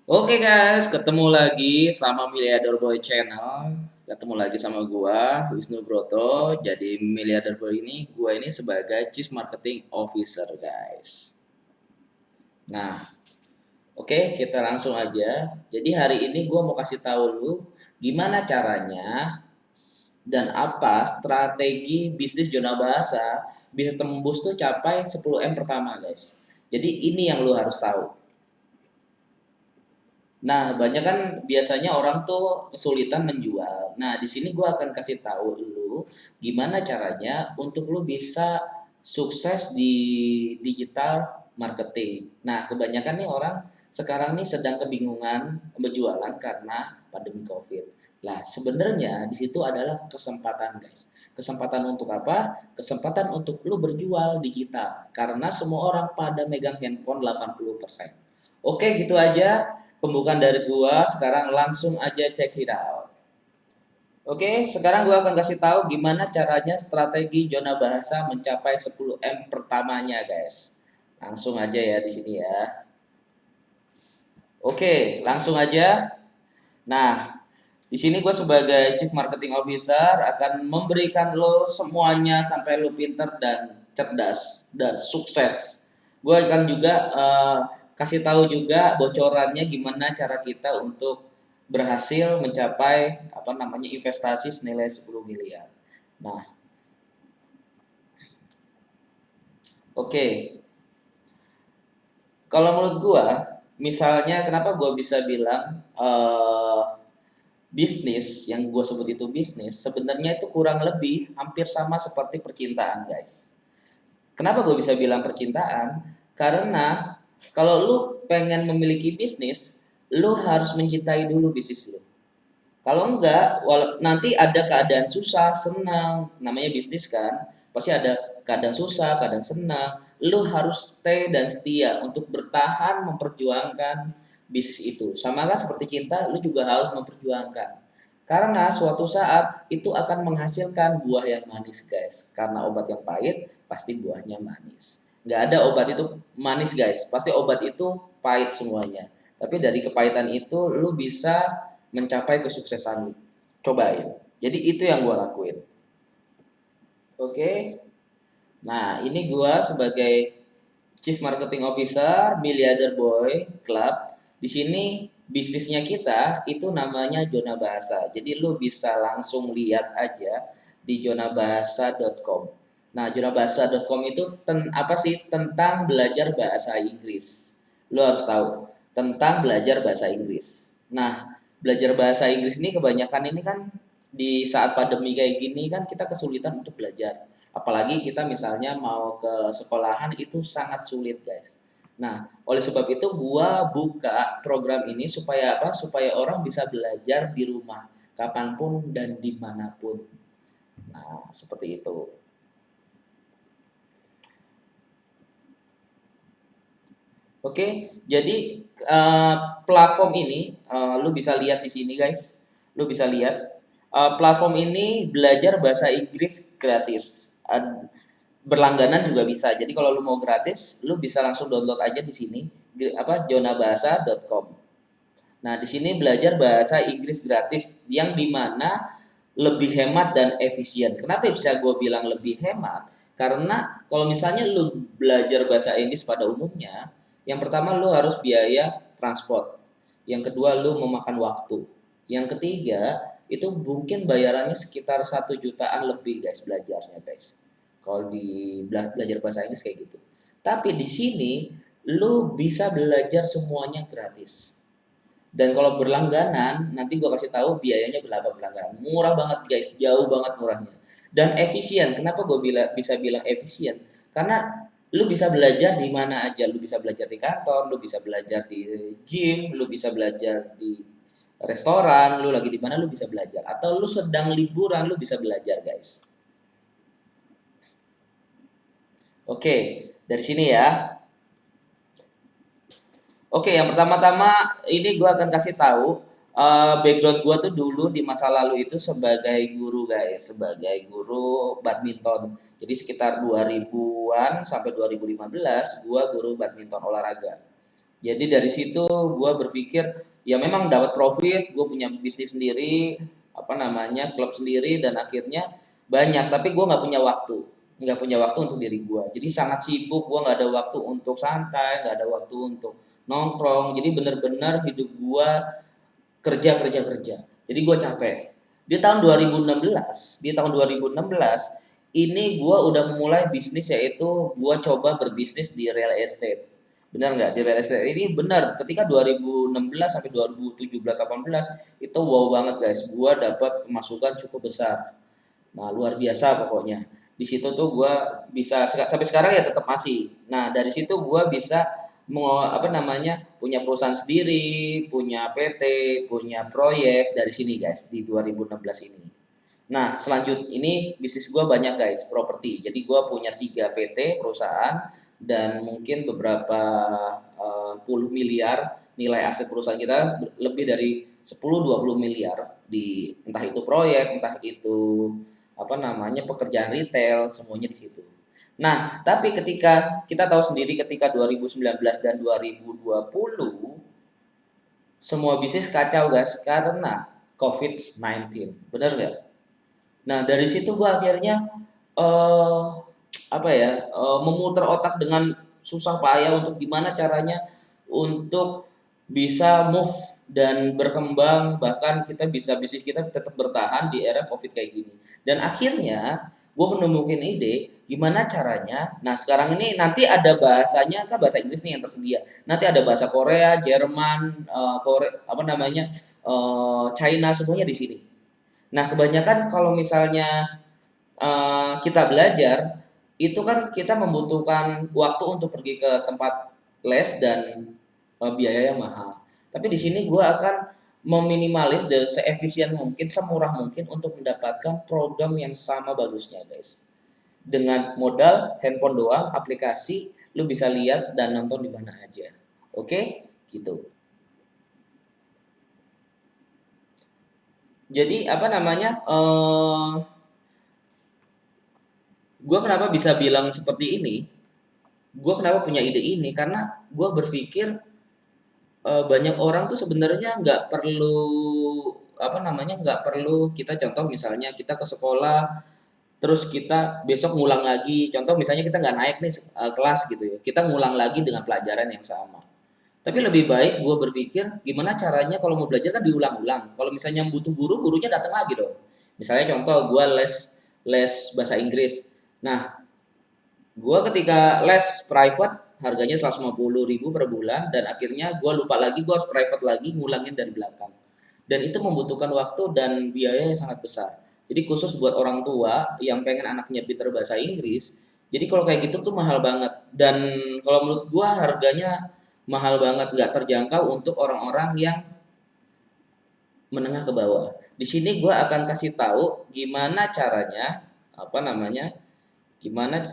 Oke guys, ketemu lagi sama Miliarder Boy Channel. Ketemu lagi sama gua, Wisnu Broto. Jadi Miliarder Boy ini, gua ini sebagai Chief Marketing Officer guys. Nah, oke kita langsung aja. Jadi hari ini gua mau kasih tahu lu gimana caranya dan apa strategi bisnis zona bahasa bisa tembus tuh capai 10M pertama guys. Jadi ini yang lu harus tahu. Nah, banyak kan biasanya orang tuh kesulitan menjual. Nah, di sini gue akan kasih tahu lu gimana caranya untuk lu bisa sukses di digital marketing. Nah, kebanyakan nih orang sekarang nih sedang kebingungan berjualan karena pandemi COVID. Lah, sebenarnya di situ adalah kesempatan, guys. Kesempatan untuk apa? Kesempatan untuk lu berjual digital. Karena semua orang pada megang handphone 80%. Oke, gitu aja pembukaan dari gua. Sekarang langsung aja check it out. Oke, sekarang gua akan kasih tahu gimana caranya strategi zona bahasa mencapai 10M pertamanya, guys. Langsung aja ya di sini ya. Oke, langsung aja. Nah, di sini gue sebagai Chief Marketing Officer akan memberikan lo semuanya sampai lo pinter dan cerdas dan sukses. Gue akan juga kasih tahu juga bocorannya gimana cara kita untuk berhasil mencapai apa namanya investasi senilai 10 miliar. Nah, oke. Kalau menurut gue, misalnya kenapa gue bisa bilang bisnis yang gue sebut itu bisnis sebenarnya itu kurang lebih hampir sama seperti percintaan guys. Kenapa gue bisa bilang percintaan? Karena kalau lu pengen memiliki bisnis, lu harus mencintai dulu bisnis lu. Kalau enggak, nanti ada keadaan susah, senang, namanya bisnis kan, pasti ada keadaan susah, keadaan senang. Lu harus stay dan setia untuk bertahan memperjuangkan bisnis itu. Sama kan seperti cinta, lu juga harus memperjuangkan. Karena suatu saat itu akan menghasilkan buah yang manis, guys. Karena obat yang pahit pasti buahnya manis. Nggak ada obat itu manis, guys. Pasti obat itu pahit semuanya. Tapi dari kepahitan itu lu bisa mencapai kesuksesan. Cobain. Jadi itu yang gue lakuin. Oke. Nah, ini gue sebagai Chief Marketing Officer Miliarder Boy Club. Di sini bisnisnya kita itu namanya Zona Bahasa. Jadi lu bisa langsung lihat aja di zonabahasa.com. Nah, zonabahasa.com itu apa sih? Tentang belajar bahasa Inggris. Lu harus tahu tentang belajar bahasa Inggris. Nah, belajar bahasa Inggris ini kebanyakan ini kan di saat pandemi kayak gini kan kita kesulitan untuk belajar. Apalagi kita misalnya mau ke sekolahan itu sangat sulit, guys. Nah, oleh sebab itu gua buka program ini supaya apa? Supaya orang bisa belajar di rumah, kapanpun dan dimanapun. Nah, seperti itu. Oke, jadi platform ini lu bisa lihat di sini guys, lu bisa lihat platform ini belajar bahasa Inggris gratis. Berlangganan juga bisa. Jadi kalau lu mau gratis, lu bisa langsung download aja di sini apa zonabahasa.com. Nah, di sini belajar bahasa Inggris gratis yang dimana lebih hemat dan efisien. Kenapa bisa gue bilang lebih hemat? Karena kalau misalnya lu belajar bahasa Inggris pada umumnya, yang pertama lu harus biaya transport. Yang kedua lu memakan waktu. Yang ketiga itu mungkin bayarannya sekitar 1 jutaan lebih guys belajarnya guys. Kalau di belajar bahasa Inggris kayak gitu. Tapi di sini lu bisa belajar semuanya gratis. Dan kalau berlangganan, nanti gue kasih tahu biayanya berapa berlangganan. Murah banget guys, jauh banget murahnya. Dan efisien. Kenapa gue bisa bilang efisien? Karena lu bisa belajar di mana aja. Lu bisa belajar di kantor, lu bisa belajar di gym, lu bisa belajar di restoran, lu lagi di mana lu bisa belajar. Atau lu sedang liburan, lu bisa belajar guys. Oke, dari sini ya. Oke, yang pertama-tama ini gue akan kasih tahu background gue tuh dulu di masa lalu itu sebagai guru guys, sebagai guru badminton. Jadi sekitar 2000-an sampai 2015 gue guru badminton olahraga. Jadi dari situ gue berpikir ya memang dapat profit, gue punya bisnis sendiri, apa namanya klub sendiri dan akhirnya banyak. Tapi gue nggak punya waktu untuk diri gue. Jadi sangat sibuk, gue nggak ada waktu untuk santai, nggak ada waktu untuk nongkrong. Jadi bener-bener hidup gue kerja kerja kerja. Jadi gue capek. Di tahun 2016 ini gue udah memulai bisnis yaitu gue coba berbisnis di real estate. Benar nggak? Di real estate ini benar. Ketika 2016 sampai 2017-18 itu wow banget guys. Gue dapat pemasukan cukup besar. Nah luar biasa pokoknya. Di situ tuh gue bisa sampai sekarang ya tetap masih. Nah dari situ gue bisa apa namanya punya perusahaan sendiri, punya PT, punya proyek dari sini guys di 2016 ini. Nah, selanjut ini bisnis gue banyak guys, properti. Jadi gue punya 3 PT perusahaan dan mungkin beberapa puluh miliar nilai aset perusahaan kita lebih dari 10-20 miliar di entah itu proyek, entah itu apa namanya pekerjaan retail, semuanya di situ. Nah, tapi ketika kita tahu sendiri ketika 2019 dan 2020 semua bisnis kacau guys karena COVID-19. Bener nggak? Nah, dari situ gua akhirnya eh apa ya, memutar otak dengan susah payah untuk gimana caranya untuk bisa move dan berkembang, bahkan kita bisa bisnis kita tetap bertahan di era Covid kayak gini. Dan akhirnya gue menemukan ide gimana caranya. Nah, sekarang ini nanti ada bahasanya kan bahasa Inggris nih yang tersedia. Nanti ada bahasa Korea, Jerman, Korea apa namanya? China semuanya di sini. Nah, kebanyakan kalau misalnya kita belajar, itu kan kita membutuhkan waktu untuk pergi ke tempat les dan biaya yang mahal. Tapi di sini gue akan meminimalis dan seefisien mungkin, semurah mungkin untuk mendapatkan program yang sama bagusnya, guys. Dengan modal handphone doang, aplikasi, lu bisa lihat dan nonton di mana aja. Oke, gitu. Jadi apa namanya? Gue kenapa bisa bilang seperti ini? Gue kenapa punya ide ini? Karena gue berpikir banyak orang tuh sebenarnya nggak perlu apa namanya nggak perlu kita contoh misalnya kita ke sekolah terus kita besok ngulang lagi contoh misalnya kita nggak naik nih kelas gitu ya kita ngulang lagi dengan pelajaran yang sama tapi lebih baik gue berpikir gimana caranya kalau mau belajar kan diulang-ulang kalau misalnya butuh guru gurunya datang lagi dong misalnya contoh gue les les bahasa Inggris nah gue ketika les private harganya 150.000 per bulan dan akhirnya gue lupa lagi gue harus private lagi ngulangin dari belakang. Dan itu membutuhkan waktu dan biaya yang sangat besar. Jadi khusus buat orang tua yang pengen anaknya pinter bahasa Inggris, jadi kalau kayak gitu tuh mahal banget. Dan kalau menurut gue harganya mahal banget, nggak terjangkau untuk orang-orang yang menengah ke bawah. Di sini gue akan kasih tahu gimana caranya, apa namanya, gimana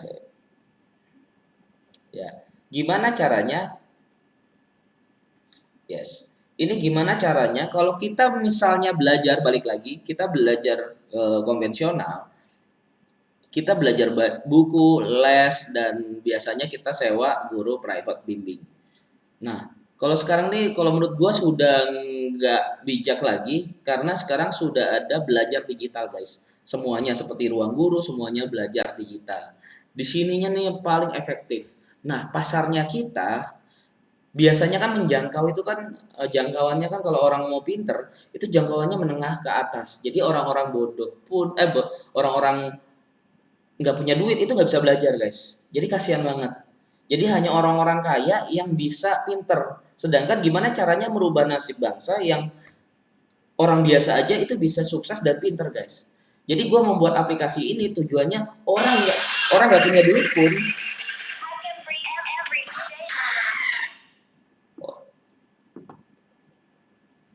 ya gimana caranya yes ini gimana caranya kalau kita misalnya belajar balik lagi kita belajar konvensional kita belajar buku les dan biasanya kita sewa guru private bimbing. Nah, kalau sekarang nih, kalau menurut gua sudah nggak bijak lagi karena sekarang sudah ada belajar digital, guys. Semuanya seperti ruang guru, semuanya belajar digital. Di sininya nih yang paling efektif. Nah, pasarnya kita biasanya kan menjangkau itu kan jangkauannya kan kalau orang mau pinter itu jangkauannya menengah ke atas. Jadi orang-orang bodoh pun orang-orang nggak punya duit itu nggak bisa belajar guys. Jadi kasihan banget. Jadi hanya orang-orang kaya yang bisa pinter. Sedangkan gimana caranya merubah nasib bangsa yang orang biasa aja itu bisa sukses dan pinter guys. Jadi gue membuat aplikasi ini tujuannya orang nggak punya duit pun.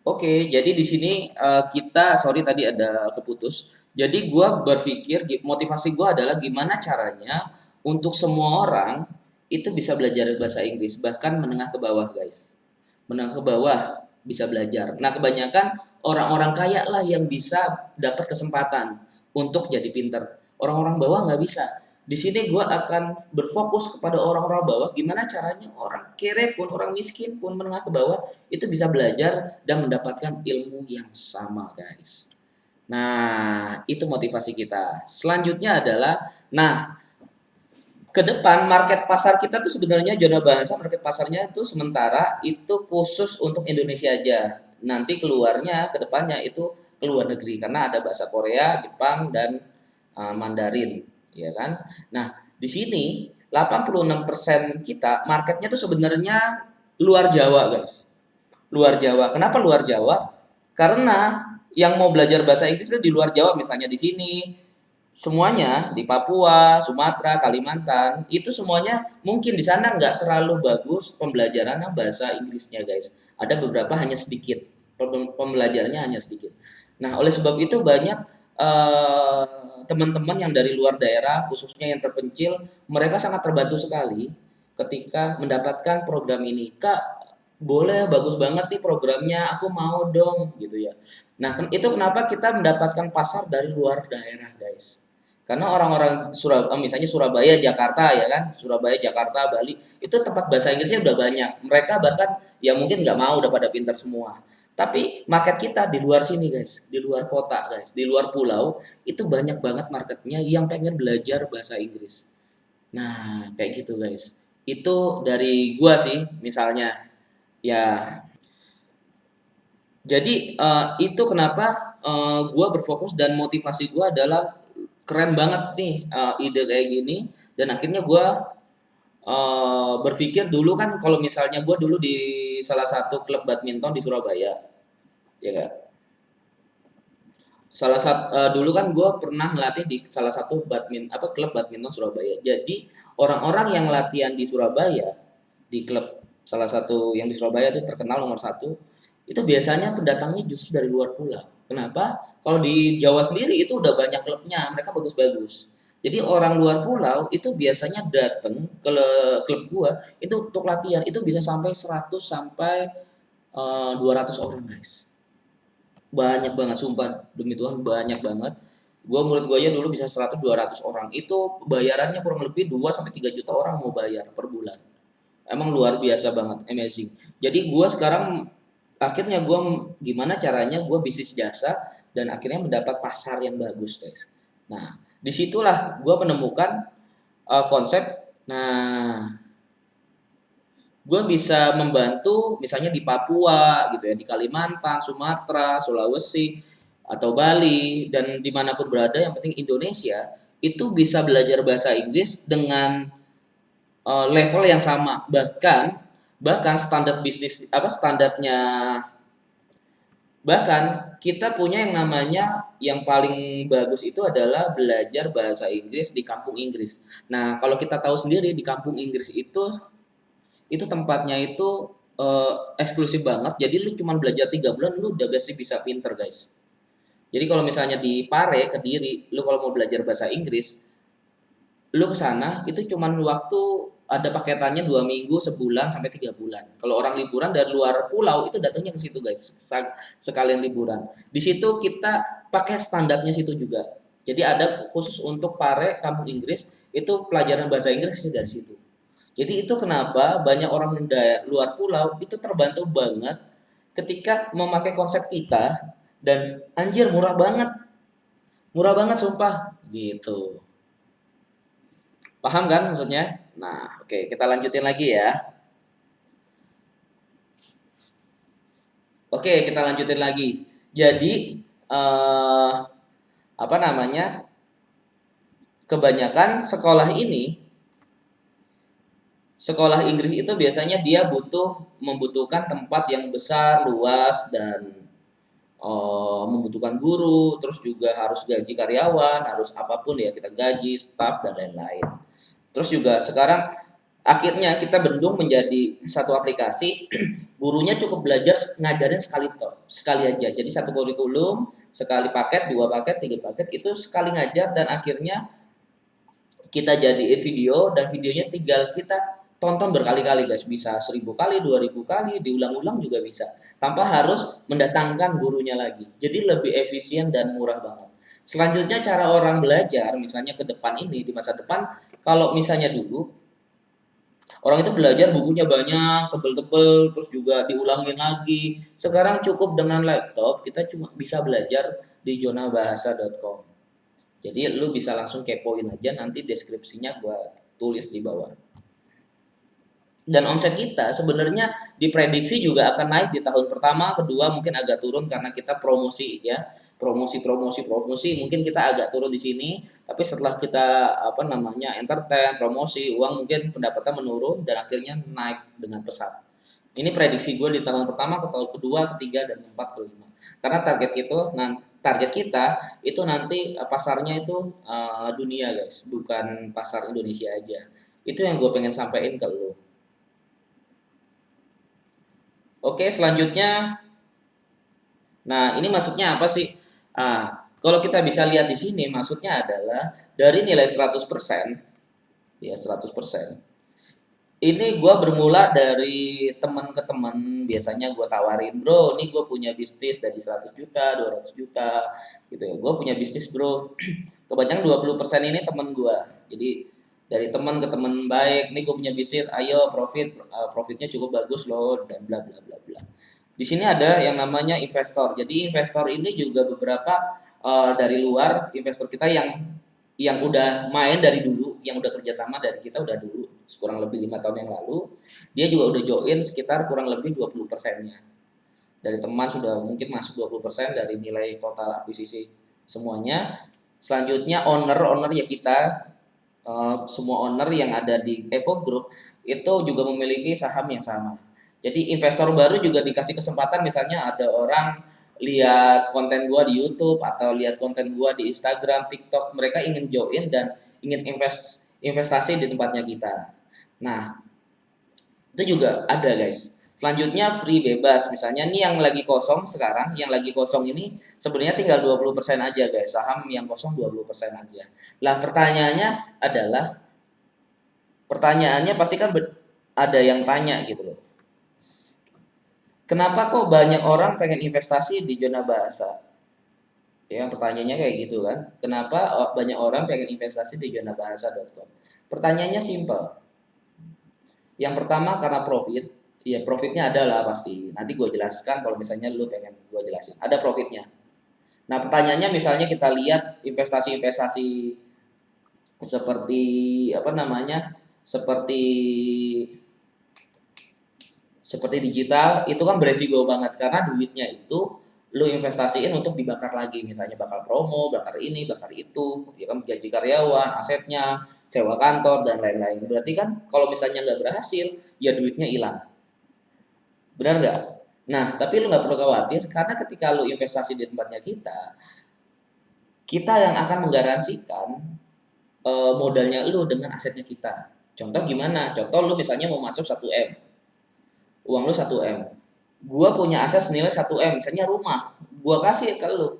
Oke, jadi di sini kita sorry tadi ada keputus. Jadi gue berpikir motivasi gue adalah gimana caranya untuk semua orang itu bisa belajar bahasa Inggris bahkan menengah ke bawah guys. Menengah ke bawah bisa belajar. Nah kebanyakan orang-orang kaya lah yang bisa dapat kesempatan untuk jadi pinter. Orang-orang bawah nggak bisa. Di sini gue akan berfokus kepada orang-orang bawah, gimana caranya orang kere pun, orang miskin pun, menengah ke bawah, itu bisa belajar dan mendapatkan ilmu yang sama, guys. Nah, itu motivasi kita. Selanjutnya adalah, nah, ke depan market pasar kita tuh sebenarnya zona bahasa market pasarnya itu sementara itu khusus untuk Indonesia aja. Nanti keluarnya ke depannya itu ke luar negeri karena ada bahasa Korea, Jepang dan Mandarin, ya kan? Nah, di sini 86% kita marketnya tuh sebenarnya luar Jawa, guys. Luar Jawa. Kenapa luar Jawa? Karena yang mau belajar bahasa Inggris itu di luar Jawa, misalnya di sini, semuanya di Papua, Sumatera, Kalimantan, itu semuanya mungkin di sana nggak terlalu bagus pembelajaran bahasa Inggrisnya, guys. Ada beberapa hanya sedikit, pembelajarannya hanya sedikit. Nah, oleh sebab itu banyak eh, teman-teman yang dari luar daerah, khususnya yang terpencil, mereka sangat terbantu sekali ketika mendapatkan program ini. Kak, boleh, bagus banget nih programnya, aku mau dong, gitu ya. Nah, itu kenapa kita mendapatkan pasar dari luar daerah, guys. Karena orang-orang misalnya Surabaya, Jakarta ya kan, Surabaya, Jakarta, Bali, itu tempat bahasa Inggrisnya udah banyak. Mereka bahkan ya mungkin nggak mau, udah pada pintar semua. Tapi market kita di luar sini, guys, di luar kota, guys, di luar pulau, itu banyak banget marketnya yang pengen belajar bahasa Inggris. Nah, kayak gitu, guys. Itu dari gua sih, misalnya. Ya, jadi itu kenapa gua berfokus dan motivasi gua adalah keren banget nih ide kayak gini, dan akhirnya gua berpikir dulu kan kalau misalnya gua dulu di salah satu klub badminton di Surabaya, ya kan. Dulu kan gue pernah ngelatih di salah satu klub badminton Surabaya. Jadi orang-orang yang latihan di Surabaya, di klub salah satu yang di Surabaya itu terkenal nomor satu, itu biasanya pendatangnya justru dari luar pulau. Kenapa? Kalau di Jawa sendiri itu udah banyak klubnya, mereka bagus-bagus. Jadi orang luar pulau itu biasanya datang ke klub gua itu untuk latihan, itu bisa sampai 100 sampai 200 orang, guys. Banyak banget, sumpah demi Tuhan, banyak banget. Murid gua aja dulu bisa 100 200 orang. Itu bayarannya kurang lebih 2 sampai 3 juta orang mau bayar per bulan. Emang luar biasa banget, amazing. Jadi gua sekarang akhirnya gua gimana caranya gua bisnis jasa dan akhirnya mendapat pasar yang bagus, guys. Nah, disitulah gua menemukan konsep. Nah, gue bisa membantu misalnya di Papua gitu ya, di Kalimantan, Sumatera, Sulawesi, atau Bali, dan dimanapun berada yang penting Indonesia itu bisa belajar bahasa Inggris dengan level yang sama, bahkan bahkan standar bisnis apa standarnya, bahkan kita punya yang namanya yang paling bagus itu adalah belajar bahasa Inggris di kampung Inggris. Nah, kalau kita tahu sendiri di kampung Inggris itu tempatnya itu eksklusif banget. Jadi lu cuma belajar 3 bulan lu udah bisa pinter, guys. Jadi kalau misalnya di Pare, Kediri, lu kalau mau belajar bahasa Inggris, lu ke sana itu cuman waktu ada paketannya 2 minggu, sebulan sampai 3 bulan. Kalau orang liburan dari luar pulau itu datangnya ke situ, guys. Sekalian liburan. Di situ kita pakai standarnya situ juga. Jadi ada khusus untuk Pare, kamu Inggris, itu pelajaran bahasa Inggris dari situ. Jadi itu kenapa banyak orang luar pulau itu terbantu banget ketika memakai konsep kita, dan anjir murah banget sumpah gitu. Paham kan maksudnya? Nah, oke, kita lanjutin lagi ya. Oke, kita lanjutin lagi. Jadi apa namanya? Kebanyakan sekolah Inggris itu biasanya dia membutuhkan tempat yang besar, luas, dan membutuhkan guru, terus juga harus gaji karyawan, harus apapun ya kita gaji, staff dan lain-lain. Terus juga sekarang akhirnya kita bendung menjadi satu aplikasi, gurunya cukup belajar ngajarin sekali aja. Jadi satu kurikulum, sekali paket, 2 paket, 3 paket itu sekali ngajar, dan akhirnya kita jadiin video, dan videonya tinggal kita tonton berkali-kali, guys. Bisa 1000 kali, 2000 kali, diulang-ulang juga bisa tanpa harus mendatangkan gurunya lagi. Jadi lebih efisien dan murah banget. Selanjutnya cara orang belajar, misalnya ke depan ini, di masa depan, kalau misalnya dulu, orang itu belajar bukunya banyak, tebel-tebel, terus juga diulangin lagi. Sekarang cukup dengan laptop, kita cuma bisa belajar di zonabahasa.com. Jadi lu bisa langsung kepoin aja, nanti deskripsinya gua tulis di bawah. Dan omset kita sebenarnya diprediksi juga akan naik di tahun pertama, kedua mungkin agak turun karena kita promosi ya, promosi mungkin kita agak turun di sini, tapi setelah kita apa namanya entertain, promosi, uang mungkin pendapatan menurun dan akhirnya naik dengan pesat. Ini prediksi gue di tahun pertama, ke tahun kedua, ketiga dan keempat, kelima. Karena target kita itu nanti pasarnya itu dunia guys, bukan pasar Indonesia aja. Itu yang gue pengen sampaikan ke lo. Oke, selanjutnya, nah ini maksudnya apa sih? Kalau kita bisa lihat di sini, maksudnya adalah dari nilai 100%, ya 100%. Ini gue bermula dari teman ke teman, biasanya gue tawarin, bro, ini gue punya bisnis dari 100 juta, 200 juta, gitu ya. Gue punya bisnis bro, kebanyakan 20% ini teman gue. Jadi dari teman ke teman baik, nih gue punya bisnis, ayo profitnya cukup bagus loh, dan bla bla bla bla. Di sini ada yang namanya investor. Jadi investor ini juga beberapa dari luar investor kita yang udah main dari dulu, yang udah kerjasama dari kita udah dulu, kurang lebih 5 tahun yang lalu, dia juga udah join sekitar kurang lebih 20%-nya. Dari teman sudah mungkin masuk 20% dari nilai total akuisisi semuanya. Selanjutnya owner ya kita, semua owner yang ada di Evo Group itu juga memiliki saham yang sama. Jadi investor baru juga dikasih kesempatan, misalnya ada orang lihat konten gua di YouTube atau lihat konten gua di Instagram, TikTok, mereka ingin join dan ingin investasi di tempatnya kita. Nah, itu juga ada guys. Selanjutnya free bebas, misalnya nih yang lagi kosong sekarang, yang lagi kosong ini sebenarnya tinggal 20% aja guys, saham yang kosong 20% aja. Lah pertanyaannya pasti kan ada yang tanya gitu loh. Kenapa kok banyak orang pengen investasi di zona bahasa? Ya, pertanyaannya kayak gitu kan. Kenapa banyak orang pengen investasi di zonabahasa.com? Pertanyaannya simple. Yang pertama karena profit. Ya profitnya ada lah pasti. Nanti gue jelaskan kalau misalnya lu pengen gue jelasin. Ada profitnya. Nah pertanyaannya misalnya kita lihat investasi-investasi seperti apa namanya, seperti seperti digital itu kan beresiko banget karena duitnya itu lu investasiin untuk dibakar lagi, misalnya bakar promo, bakar ini, bakar itu, ya kan, gaji karyawan, asetnya, sewa kantor dan lain-lain. Berarti kan kalau misalnya nggak berhasil, ya duitnya hilang. Benar nggak? Nah, tapi lu nggak perlu khawatir karena ketika lu investasi di tempatnya kita yang akan menggaransikan modalnya lu dengan asetnya kita. Contoh gimana? Contoh lu misalnya mau masuk 1M, uang lu 1M. Gua punya aset senilai 1M, misalnya rumah. Gua kasih ke lu.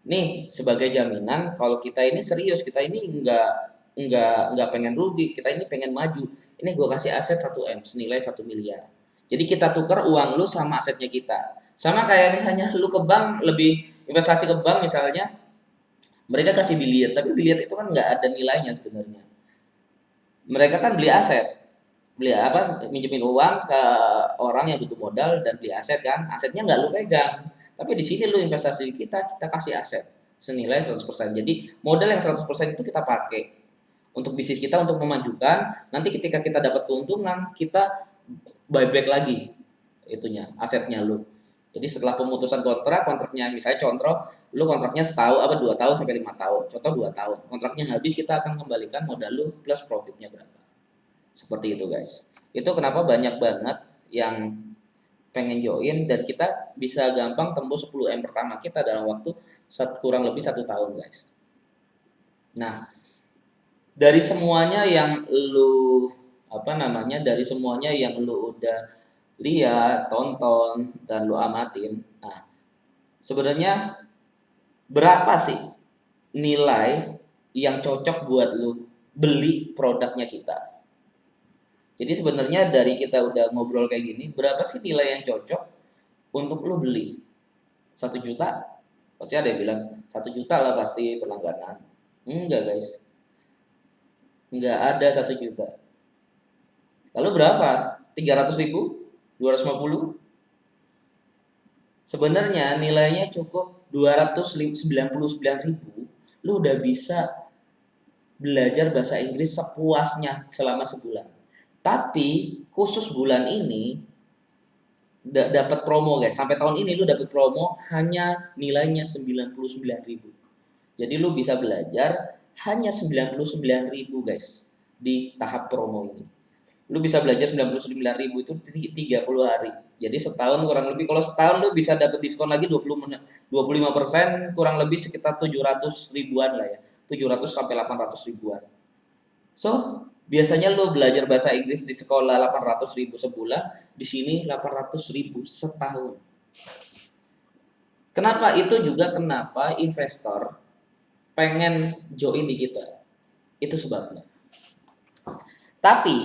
Nih, sebagai jaminan kalau kita ini serius, kita ini enggak pengen rugi, kita ini pengen maju. Ini gua kasih aset 1M senilai 1 miliar. Jadi kita tukar uang lu sama asetnya kita. Sama kayak misalnya lu ke bank, lebih investasi ke bank misalnya, mereka kasih biliet, tapi biliet itu kan nggak ada nilainya sebenarnya. Mereka kan beli aset, beli apa, minjemin uang ke orang yang butuh modal dan beli aset kan, asetnya nggak lu pegang, tapi di sini lu investasi kita kasih aset senilai 100%. Jadi modal yang 100% itu kita pakai untuk bisnis kita, untuk memajukan, nanti ketika kita dapat keuntungan kita buyback lagi itunya, asetnya lu. Jadi setelah pemutusan kontraknya misalnya contoh, lu kontraknya setahun apa 2 tahun sampai 5 tahun, contoh 2 tahun, kontraknya habis kita akan kembalikan modal lu plus profitnya berapa. Seperti itu guys. Itu kenapa banyak banget yang pengen join dan kita bisa gampang tembus 10M pertama kita dalam waktu kurang lebih 1 tahun guys. Nah, dari semuanya yang lu apa namanya, dari semuanya yang lu udah lihat, tonton dan lu amatin. Nah, sebenarnya berapa sih nilai yang cocok buat lu beli produknya kita? Jadi sebenarnya dari kita udah ngobrol kayak gini, berapa sih nilai yang cocok untuk lu beli? 1 juta? Pasti ada yang bilang 1 juta lah pasti berlangganan. Enggak guys, enggak ada 1 juta. Lalu berapa? 300 ribu? 250? Sebenarnya nilainya cukup 299.000. Lu udah bisa belajar bahasa Inggris sepuasnya selama sebulan. Tapi khusus bulan ini dapat promo guys. Sampai tahun ini lu dapat promo hanya nilainya 99.000. Jadi lu bisa belajar hanya 99.000 guys di tahap promo ini. Lu bisa belajar 99.000 itu 30 hari. Jadi setahun kurang lebih, kalau setahun lu bisa dapat diskon lagi 25%, kurang lebih sekitar 700 ribuan lah ya. 700 sampai 800 ribuan. So, biasanya lu belajar bahasa Inggris di sekolah 800 ribu sebulan, di sini 800 ribu setahun. Kenapa? Itu juga kenapa investor pengen join di kita. Itu sebabnya. Tapi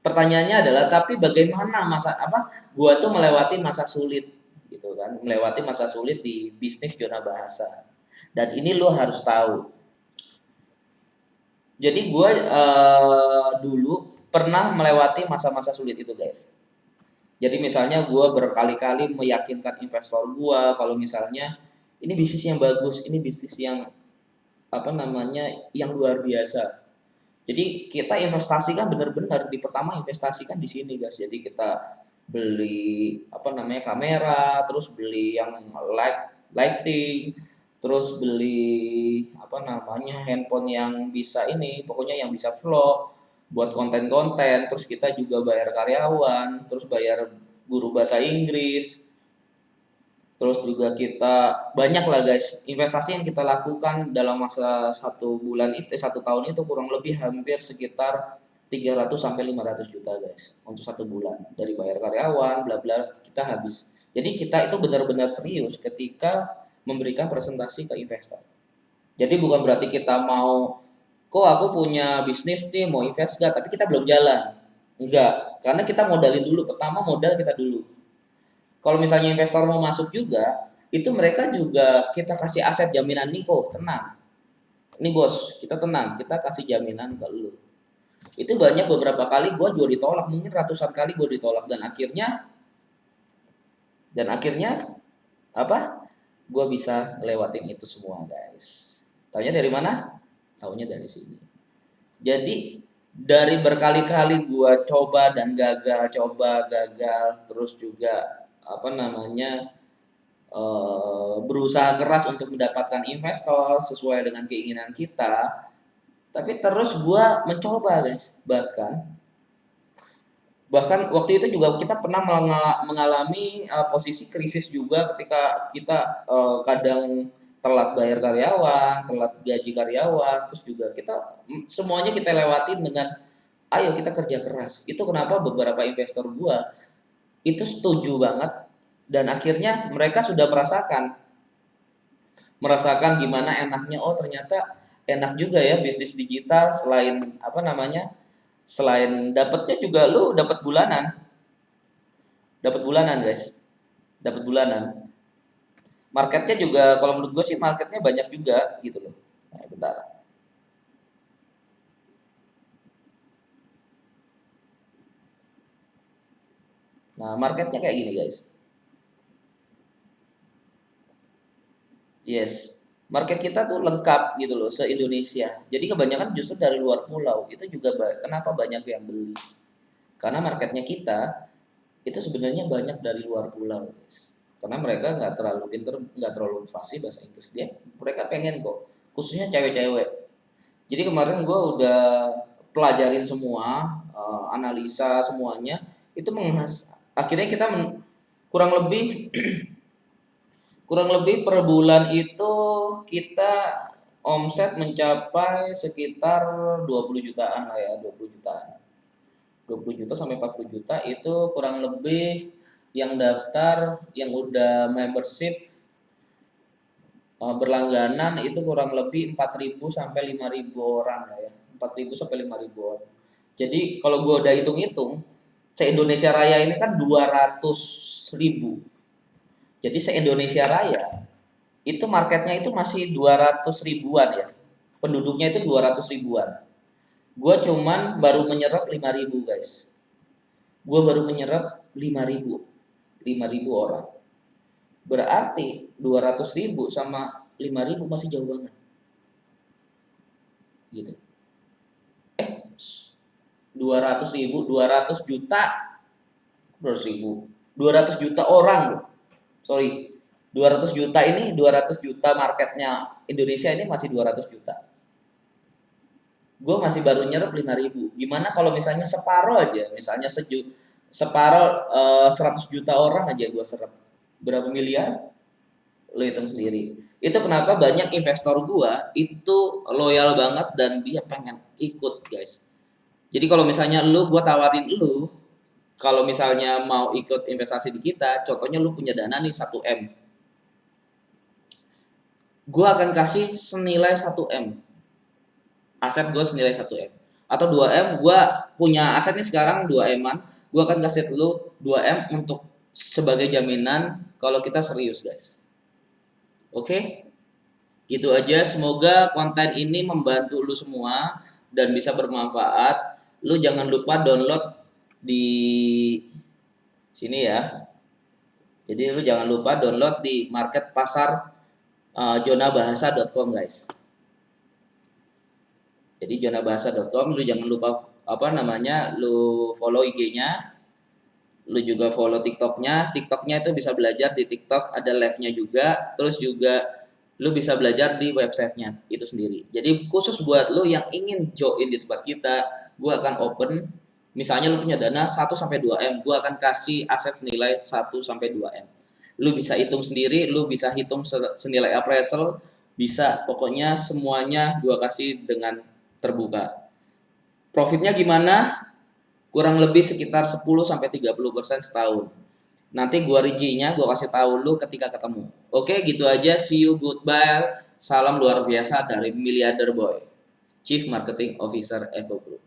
pertanyaannya adalah, tapi bagaimana gua tuh melewati masa sulit gitu kan, melewati masa sulit di bisnis zona bahasa. Dan ini lo harus tahu. Jadi gua dulu pernah melewati masa-masa sulit itu guys. Jadi misalnya gua berkali-kali meyakinkan investor gua kalau misalnya ini bisnis yang bagus, ini bisnis yang yang luar biasa. Jadi kita investasi kan benar-benar di pertama investasi kan di sini guys. Jadi kita beli kamera, terus beli yang lighting, terus beli handphone yang bisa ini, pokoknya yang bisa vlog, buat konten-konten, terus kita juga bayar karyawan, terus bayar guru bahasa Inggris, terus juga kita banyak lah guys investasi yang kita lakukan dalam masa 1 tahun itu kurang lebih hampir sekitar 300 sampai 500 juta guys untuk 1 bulan, dari bayar karyawan bla bla kita habis. Jadi kita itu benar-benar serius ketika memberikan presentasi ke investor. Jadi bukan berarti kita mau, kok aku punya bisnis nih mau invest gak, tapi kita belum jalan. Enggak, karena kita modalin dulu, pertama modal kita dulu. Kalau misalnya investor mau masuk juga, itu mereka juga kita kasih aset jaminan nih kok, tenang. Ini bos, kita tenang, kita kasih jaminan ke lu. Itu banyak beberapa kali gue juga ditolak, mungkin ratusan kali gue ditolak, dan akhirnya apa? Gue bisa ngelewatin itu semua guys. Taunya dari mana? Taunya dari sini. Jadi dari berkali-kali gue coba dan gagal, terus juga berusaha keras untuk mendapatkan investor sesuai dengan keinginan kita, tapi terus gue mencoba guys. Bahkan waktu itu juga kita pernah mengalami posisi krisis juga, ketika kita kadang telat bayar karyawan, telat gaji karyawan, terus juga kita semuanya kita lewatin dengan ayo kita kerja keras. Itu kenapa beberapa investor gue itu setuju banget, dan akhirnya mereka sudah merasakan gimana enaknya. Oh ternyata enak juga ya bisnis digital, selain dapatnya juga lu dapat bulanan guys, dapat bulanan. Marketnya juga kalau menurut gue sih marketnya banyak juga gitu loh. Nah, bentar. Nah marketnya kayak gini guys. Yes, market kita tuh lengkap gitu loh se-Indonesia. Jadi kebanyakan justru dari luar pulau. Itu juga kenapa banyak yang beli. Karena marketnya kita itu sebenarnya banyak dari luar pulau, guys. Karena mereka nggak terlalu pinter, nggak terlalu fasih bahasa Inggris. Mereka pengen kok, khususnya cewek-cewek. Jadi kemarin gue udah pelajarin semua, analisa semuanya. Itu akhirnya kita kurang lebih kurang lebih per bulan itu kita omset mencapai sekitar 20 jutaan lah ya, 20 jutaan. 20 juta sampai 40 juta itu kurang lebih yang daftar, yang udah membership berlangganan itu kurang lebih 4.000 sampai 5.000 orang lah ya. 4.000 sampai 5.000 orang. Jadi kalau gue udah hitung-hitung, se-Indonesia Raya ini kan 200.000. Jadi se-Indonesia Raya itu marketnya itu masih 200 ribuan ya. Penduduknya itu 200 ribuan. Gue cuman baru menyerap 5.000 guys. Gue baru menyerap 5.000. 5.000 orang. Berarti 200 ribu sama 5.000 masih jauh banget. Gitu. 200 ribu, 200 juta, 200 ribu, 200 juta orang loh. Sorry, 200 juta ini, 200 juta marketnya Indonesia ini masih 200 juta. Gue masih baru nyerap 5.000. Gimana kalau misalnya separuh aja, misalnya separuh 100 juta orang aja gue serap. Berapa miliar? Lo hitung sendiri. Itu kenapa banyak investor gue itu loyal banget dan dia pengen ikut guys. Jadi kalau misalnya gue tawarin kalau misalnya mau ikut investasi di kita, contohnya lu punya dana nih 1M. Gue akan kasih senilai 1M. Aset gue senilai 1M. Atau 2M, gue punya aset nih sekarang 2M-an, gue akan kasih lu 2M untuk sebagai jaminan kalau kita serius guys. Oke? Gitu aja, semoga konten ini membantu lu semua dan bisa bermanfaat. Lu jangan lupa download di sini ya. Jadi lu jangan lupa download di market pasar zonabahasa.com guys. Jadi zonabahasa.com, lu jangan lupa lu follow IG-nya, lu juga follow TikTok-nya. TikTok-nya itu bisa belajar di TikTok, ada live-nya juga, terus juga lu bisa belajar di websitenya itu sendiri. Jadi khusus buat lu yang ingin join di tempat kita, gua akan open. Misalnya lu punya dana 1-2M, gua akan kasih aset senilai 1-2M. Lu bisa hitung sendiri, lu bisa hitung senilai appraisal, bisa pokoknya semuanya gua kasih dengan terbuka. Profitnya gimana? Kurang lebih sekitar 10-30% setahun. Nanti gua rincinya gua kasih tahu lu ketika ketemu. Oke, gitu aja. See you, goodbye. Salam luar biasa dari Miliarder Boy, Chief Marketing Officer Evo Group.